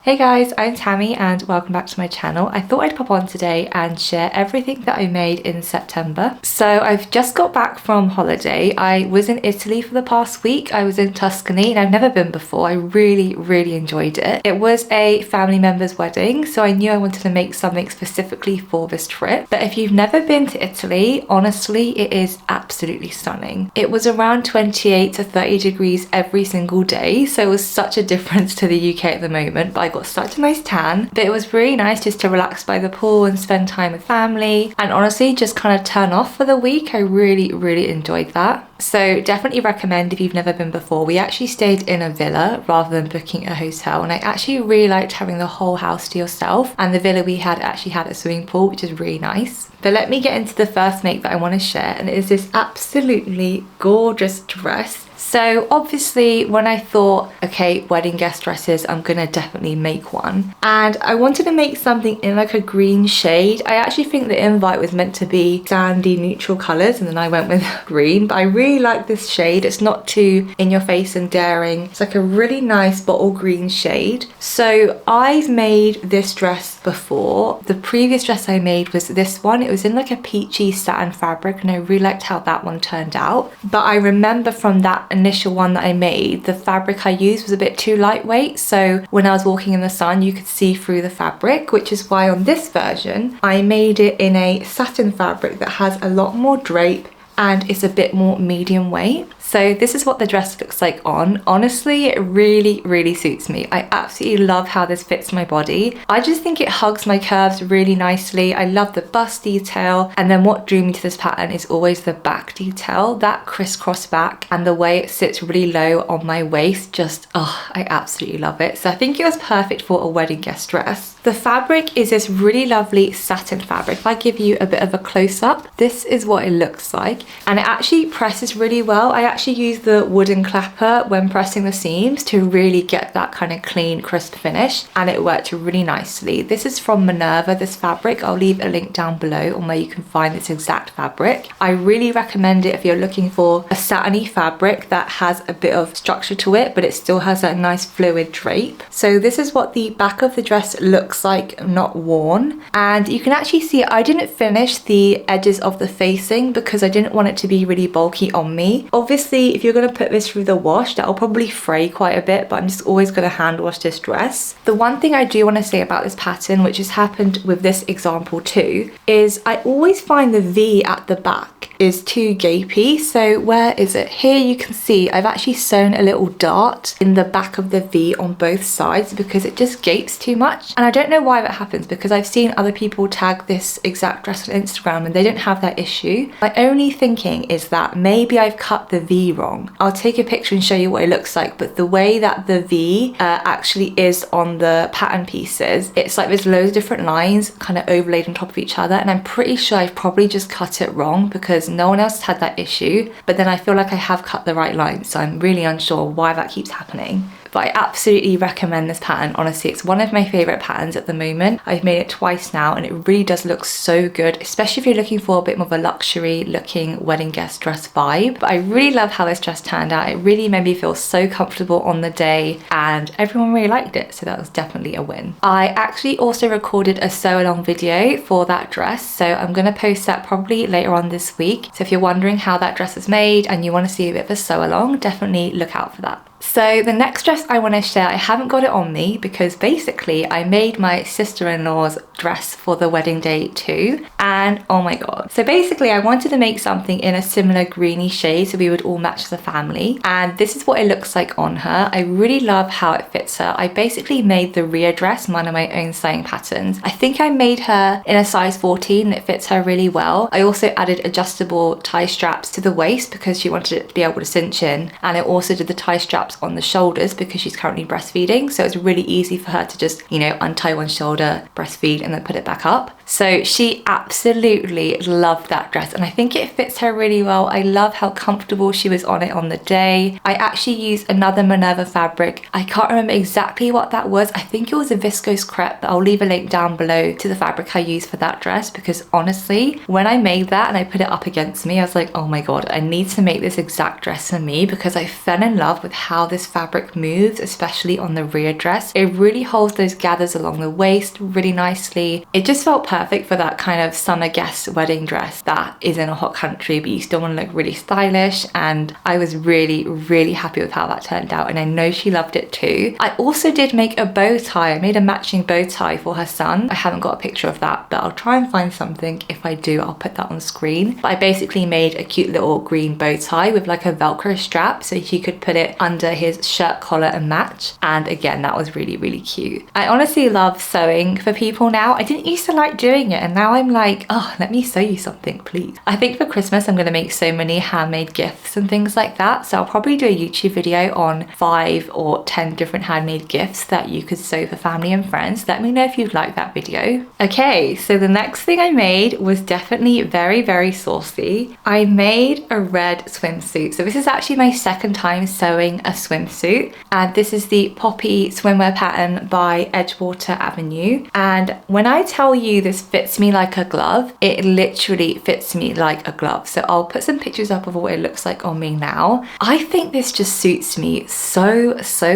Hey guys, I'm Tammy and welcome back to my channel. I thought I'd pop on today and share everything that I made in September. So I've just got back from holiday. I was in Italy for the past week. I was in Tuscany and I've never been before. I really enjoyed it. It was a family member's wedding, so I knew I wanted to make something specifically for this trip. But if you've never been to Italy, honestly, it is absolutely stunning. It was around 28 to 30 degrees every single day, so it was such a difference to the UK at the moment, but I got such a nice tan. But it was really nice just to relax by the pool and spend time with family and honestly just kind of turn off for the week. I really enjoyed that. So definitely recommend if you've never been before. We actually stayed in a villa rather than booking a hotel, and I actually really liked having the whole house to yourself, and the villa we had actually had a swimming pool, which is really nice. But let me get into the first make that I want to share, and it is this absolutely gorgeous dress. So obviously when I thought, okay, wedding guest dresses, I'm gonna definitely make one. And I wanted to make something in like a green shade. I actually think the invite was meant to be sandy neutral colors, and then I went with green, but I really like this shade. It's not too in your face and daring. It's like a really nice bottle green shade. So I've made this dress before. The previous dress I made was this one. It was in like a peachy satin fabric, and I really liked how that one turned out. But I remember from that initial one that I made, the fabric I used was a bit too lightweight, so when I was walking in the sun you could see through the fabric, which is why on this version I made it in a satin fabric that has a lot more drape and it's a bit more medium weight. So this is what the dress looks like on. Honestly, it really suits me. I absolutely love how this fits my body. I just think it hugs my curves really nicely. I love the bust detail, and then what drew me to this pattern is always the back detail, that crisscross back and the way it sits really low on my waist. Just, oh, I absolutely love it. So I think it was perfect for a wedding guest dress. The fabric is this really lovely satin fabric. If I give you a bit of a close-up, this is what it looks like, and it actually presses really well. I actually use the wooden clapper when pressing the seams to really get that kind of clean, crisp finish, and it worked really nicely. This is from Minerva, this fabric. I'll leave a link down below on where you can find this exact fabric. I really recommend it if you're looking for a satiny fabric that has a bit of structure to it, but it still has that nice fluid drape. So this is what the back of the dress looks like, not worn. And you can actually see I didn't finish the edges of the facing because I didn't want it to be really bulky on me. Obviously, if you're going to put this through the wash, that'll probably fray quite a bit, but I'm just always going to hand wash this dress. The one thing I do want to say about this pattern, which has happened with this example too, is I always find the V at the back is too gapey. So where is it? Here you can see I've actually sewn a little dart in the back of the V on both sides because it just gapes too much. And I don't know why that happens, because I've seen other people tag this exact dress on Instagram and they don't have that issue. My only thinking is that maybe I've cut the V wrong. I'll take a picture and show you what it looks like, but the way that the V actually is on the pattern pieces, it's like there's loads of different lines kind of overlaid on top of each other, and I'm pretty sure I've probably just cut it wrong because no one else has had that issue, but then I feel like I have cut the right line, so I'm really unsure why that keeps happening. But I absolutely recommend this pattern. Honestly, it's one of my favorite patterns at the moment. I've made it twice now and it really does look so good, especially if you're looking for a bit more of a luxury looking wedding guest dress vibe. But I really love how this dress turned out. It really made me feel so comfortable on the day and everyone really liked it, so that was definitely a win. I actually also recorded a sew along video for that dress, so I'm going to post that probably later on this week. So if you're wondering how that dress is made and you want to see a bit of a sew along, definitely look out for that. So the next dress I want to share, I haven't got it on me because basically I made my sister-in-law's dress for the wedding day too, and oh my god. So basically I wanted to make something in a similar greeny shade so we would all match the family, and this is what it looks like on her. I really love how it fits her. I basically made the Rhea dress one of my own sewing patterns. I think I made her in a size 14 and it fits her really well. I also added adjustable tie straps to the waist because she wanted it to be able to cinch in, and I also did the tie straps on the shoulders because she's currently breastfeeding, so it's really easy for her to just, you know, untie one shoulder, breastfeed, and then put it back up. So she absolutely loved that dress, and I think it fits her really well. I love how comfortable she was on it on the day. I actually used another Minerva fabric. I can't remember exactly what that was. I think it was a viscose crepe, but I'll leave a link down below to the fabric I used for that dress, because honestly, when I made that and I put it up against me, I was like, oh my god, I need to make this exact dress for me, because I fell in love with how this fabric moves, especially on the Rhea dress. It really holds those gathers along the waist really nicely. It just felt perfect for that kind of summer guest wedding dress that is in a hot country, but you still want to look really stylish, and I was really happy with how that turned out, and I know she loved it too. I also did make a bow tie. I made a matching bow tie for her son. I haven't got a picture of that, but I'll try and find something. If I do, I'll put that on screen. But I basically made a cute little green bow tie with like a Velcro strap so he could put it under his shirt collar and match, and again, that was really cute. I honestly love sewing for people now. I didn't used to like doing it, and now I'm like, oh, let me sew you something, please. I think for Christmas I'm going to make so many handmade gifts and things like that, so I'll probably do a YouTube video on 5 or 10 different handmade gifts that you could sew for family and friends. Let me know if you'd like that video. Okay, so the next thing I made was definitely very saucy. I made a red swimsuit. So this is actually my second time sewing a swimsuit, and this is the Poppy swimwear pattern by Edgewater Avenue. And when I tell you this fits me like a glove, it literally fits me like a glove. So I'll put some pictures up of what it looks like on me now. I think this just suits me so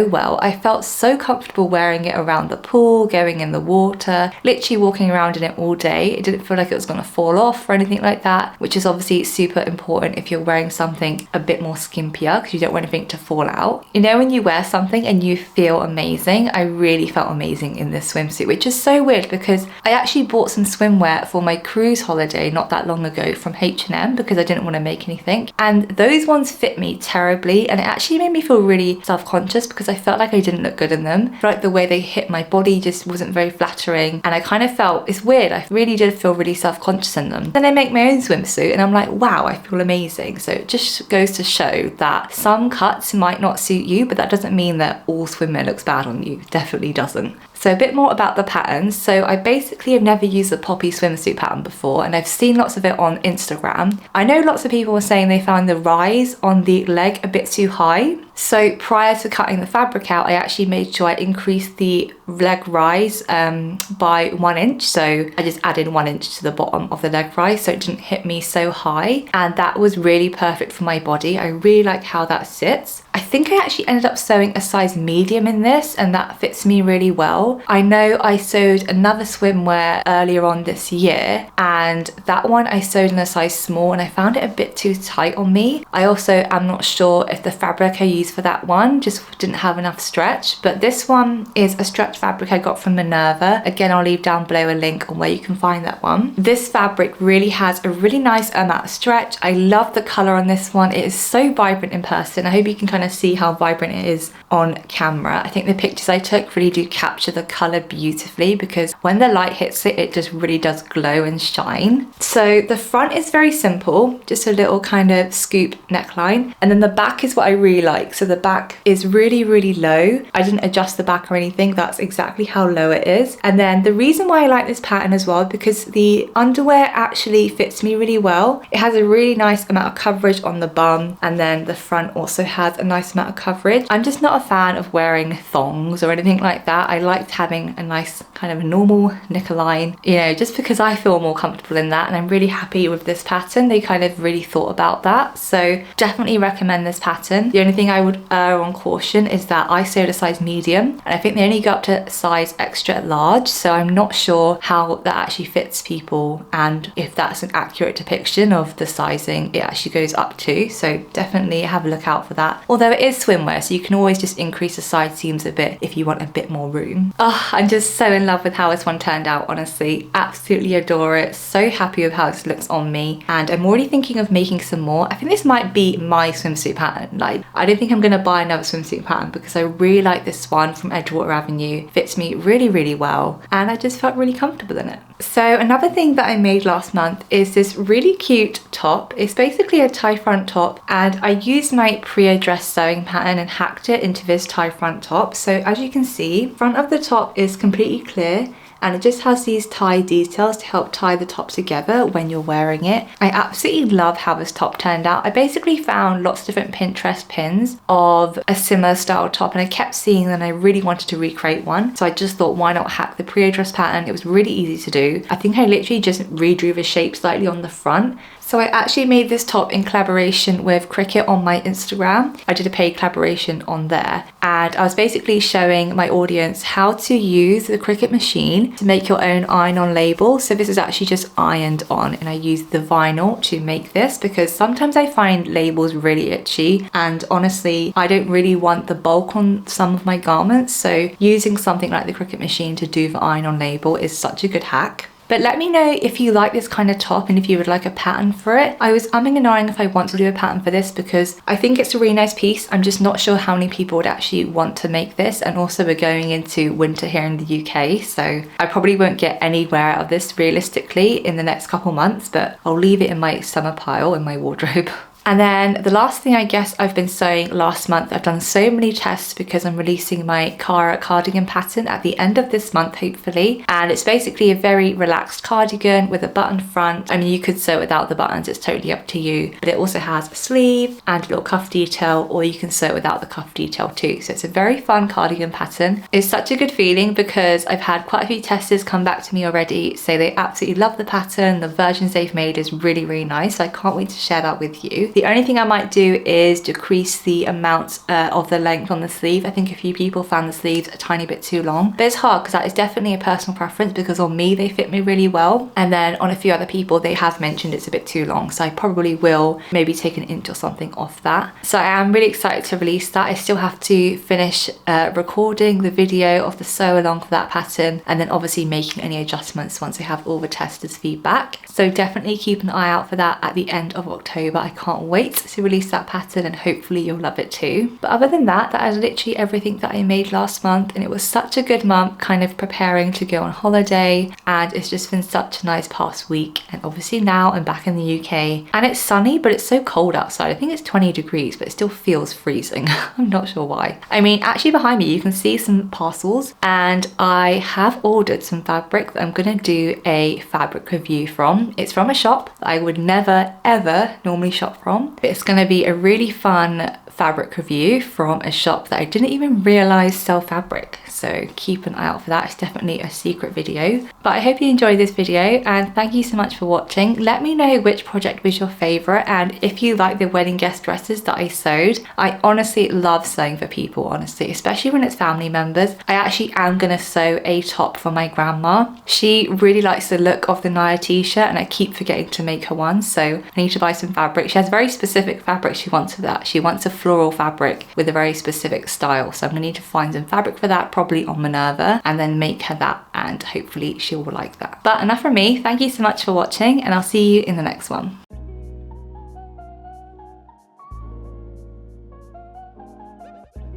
well. I felt so comfortable wearing it around the pool, going in the water, literally walking around in it all day. It didn't feel like it was going to fall off or anything like that, which is obviously super important if you're wearing something a bit more skimpier, because you don't want anything to fall out. You know, when you wear something and you feel amazing, I really felt amazing in this swimsuit, which is so weird because I actually bought some swimwear for my cruise holiday not that long ago from H&M because I didn't want to make anything, and those ones fit me terribly, and it actually made me feel really self-conscious because I felt like I didn't look good in them. I felt like the way they hit my body just wasn't very flattering, and I kind of felt, it's weird, I really did feel really self-conscious in them. Then I make my own swimsuit and I'm like, wow, I feel amazing. So it just goes to show that some cuts might not suit you, but that doesn't mean that all swimwear looks bad on you. Definitely doesn't. So a bit more about the patterns. So I basically have never used the Poppy swimsuit pattern before, and I've seen lots of it on Instagram. I know lots of people were saying they found the rise on the leg a bit too high. So prior to cutting the fabric out, I actually made sure I increased the leg rise by 1 inch. So I just added 1 inch to the bottom of the leg rise so it didn't hit me so high, and that was really perfect for my body. I really like how that sits. I think I actually ended up sewing a size medium in this, and that fits me really well. I know I sewed another swimwear earlier on this year, and that one I sewed in a size small and I found it a bit too tight on me. I also am not sure if the fabric I used for that one just didn't have enough stretch, but this one is a stretch fabric I got from Minerva. Again, I'll leave down below a link on where you can find that one. This fabric really has a really nice amount of stretch. I love the color on this one. It is so vibrant in person. I hope you can kind of see how vibrant it is on camera. I think the pictures I took really do capture the color beautifully, because when the light hits it, it just really does glow and shine. So the front is very simple, just a little kind of scoop neckline, and then the back is what I really like. So the back is really low. I didn't adjust the back or anything, that's exactly how low it is. And then the reason why I like this pattern as well, because the underwear actually fits me really well. It has a really nice amount of coverage on the bum, and then the front also has a nice amount of coverage. I'm just not a fan of wearing thongs or anything like that. I liked having a nice kind of normal neckline, you know, just because I feel more comfortable in that, and I'm really happy with this pattern. They kind of really thought about that, so definitely recommend this pattern. The only thing I would err on caution is that I sewed a size medium, and I think they only go up to size extra large, so I'm not sure how that actually fits people and if that's an accurate depiction of the sizing it actually goes up to, so definitely have a look out for that. Although it is swimwear, so you can always just increase the side seams a bit if you want a bit more room. Oh, I'm just so in love with how this one turned out, honestly. Absolutely adore it. So happy with how this looks on me, and I'm already thinking of making some more. I think this might be my swimsuit pattern. Like, I don't think I'm gonna buy another swimsuit pattern because I really like this one from Edgewater Avenue. Fits me really well, and I just felt really comfortable in it. So another thing that I made last month is this really cute top. It's basically a tie front top, and I used my Priya dress sewing pattern and hacked it into this tie front top. So as you can see, front of the top is completely clear, and it just has these tie details to help tie the top together when you're wearing it. I absolutely love how this top turned out. I basically found lots of different Pinterest pins of a similar style top, and I kept seeing them and I really wanted to recreate one. So I just thought, why not hack the Priya dress pattern? It was really easy to do. I think I literally just redrew the shape slightly on the front. So I actually made this top in collaboration with Cricut on my Instagram. I did a paid collaboration on there, and I was basically showing my audience how to use the Cricut machine to make your own iron-on label. So this is actually just ironed on, and I used the vinyl to make this because sometimes I find labels really itchy, and honestly I don't really want the bulk on some of my garments, so using something like the Cricut machine to do the iron-on label is such a good hack. But let me know if you like this kind of top and if you would like a pattern for it. I was umming and ahhing if I want to do a pattern for this because I think it's a really nice piece. I'm just not sure how many people would actually want to make this, and also we're going into winter here in the UK, so I probably won't get anywhere out of this realistically in the next couple months, but I'll leave it in my summer pile in my wardrobe. And then the last thing I guess I've been sewing last month, I've done so many tests because I'm releasing my Cara cardigan pattern at the end of this month, hopefully. And it's basically a very relaxed cardigan with a button front. I mean, you could sew without the buttons, it's totally up to you. But it also has a sleeve and a little cuff detail, or you can sew without the cuff detail too. So it's a very fun cardigan pattern. It's such a good feeling because I've had quite a few testers come back to me already, say they absolutely love the pattern. The versions they've made is really, really nice. So I can't wait to share that with you. The only thing I might do is decrease the amount of the length on the sleeve. I think a few people found the sleeves a tiny bit too long, but it's hard because that is definitely a personal preference, because on me they fit me really well, and then on a few other people they have mentioned it's a bit too long, so I probably will maybe take an inch or something off that. So I am really excited to release that. I still have to finish recording the video of the sew along for that pattern, and then obviously making any adjustments once I have all the testers' feedback. So definitely keep an eye out for that at the end of October. I can't wait to release that pattern, and hopefully you'll love it too. But other than that, that is literally everything that I made last month, and it was such a good month kind of preparing to go on holiday, and it's just been such a nice past week. And obviously now I'm back in the UK and it's sunny, but it's so cold outside. I think it's 20 degrees, but it still feels freezing. I'm not sure why. I mean, actually behind me you can see some parcels, and I have ordered some fabric that I'm gonna do a fabric review from. It's from a shop that I would never ever normally shop from. It's going to be a really fun fabric review from a shop that I didn't even realize sell fabric, so keep an eye out for that. It's definitely a secret video. But I hope you enjoyed this video, and thank you so much for watching. Let me know which project was your favorite, and if you like the wedding guest dresses that I sewed. I honestly love sewing for people, honestly, especially when it's family members. I actually am gonna sew a top for my grandma. She really likes the look of the Naya t-shirt, and I keep forgetting to make her one, so I need to buy some fabric. She has very specific fabric she wants for that. She wants a floral fabric with a very specific style, so I'm gonna need to find some fabric for that, probably on Minerva, and then make her that, and hopefully she will like that. But enough from me. Thank you so much for watching, and I'll see you in the next one.